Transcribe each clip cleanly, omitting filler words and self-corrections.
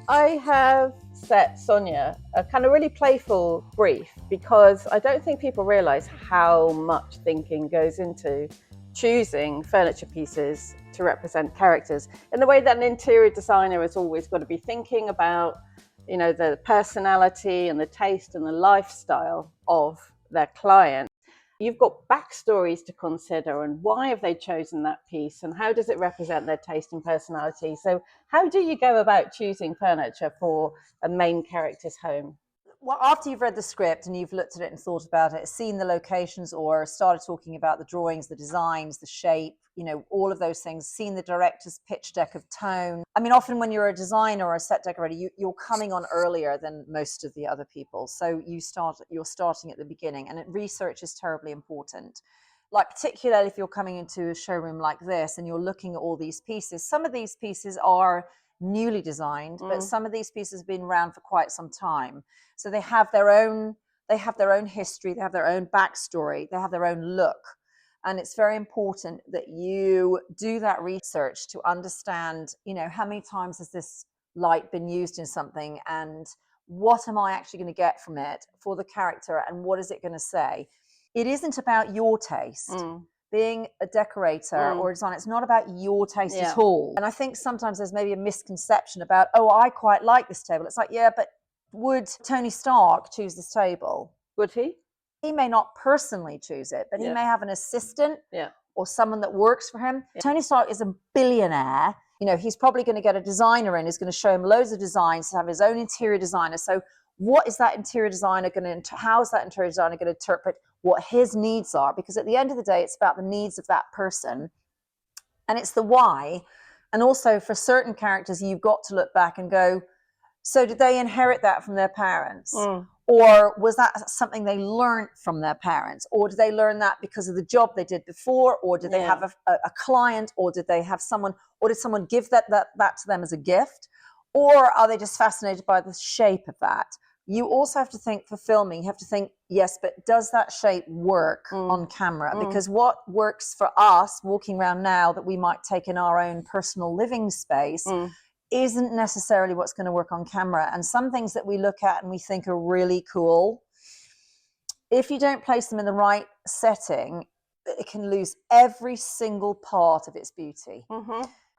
I have set Sonja a kind of really playful brief because I don't think people realize how much thinking goes into choosing furniture pieces to represent characters in the way that an interior designer has always got to be thinking about, the personality and the taste and the lifestyle of their client. You've got backstories to consider and why have they chosen that piece and how does it represent their taste and personality. So how do you go about choosing furniture for a main character's home? Well, after you've read the script and you've looked at it and thought about it, seen the locations or started talking about the drawings, the designs, the shape, all of those things, seen the director's pitch deck of tone. I mean, often when you're a designer or a set decorator, you're coming on earlier than most of the other people. So you're starting at the beginning, and research is terribly important. Like, particularly if you're coming into a showroom like this and you're looking at all these pieces, some of these pieces are newly designed, but some of these pieces have been around for quite some time. So they have their own history, they have their own backstory, they have their own look. And it's very important that you do that research to understand, how many times has this light been used in something, and what am I actually going to get from it for the character, and what is it going to say? It isn't about your taste. Being a decorator or a designer, it's not about your taste at all. And I think sometimes there's maybe a misconception about, oh, I quite like this table. It's like, yeah, but would Tony Stark choose this table? Would he? He may not personally choose it, but he may have an assistant or someone that works for him. Tony Stark is a billionaire. He's probably going to get a designer in who's going to show him loads of designs, to have his own interior designer. So what is that interior designer going to, how is that interior designer going to interpret what his needs are? Because at the end of the day, it's about the needs of that person, and it's the why. And also for certain characters, you've got to look back and go, so did they inherit that from their parents? Or was that something they learned from their parents? Or did they learn that because of the job they did before? Or did they have a client? Or did they have someone, or did someone give that to them as a gift? Or are they just fascinated by the shape of that? You also have to think, for filming, you have to think, yes, but does that shape work on camera? Because what works for us walking around now that we might take in our own personal living space isn't necessarily what's going to work on camera. And some things that we look at and we think are really cool, if you don't place them in the right setting, it can lose every single part of its beauty.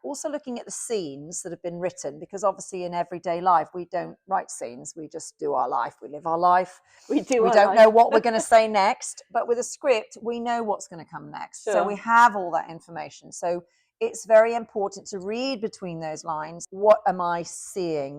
Also looking at the scenes that have been written, because obviously in everyday life, we don't write scenes. We just do our life. We live our life. We don't know what we're going to say next, but with a script, we know what's going to come next. So we have all that information. So it's very important to read between those lines. What am I seeing?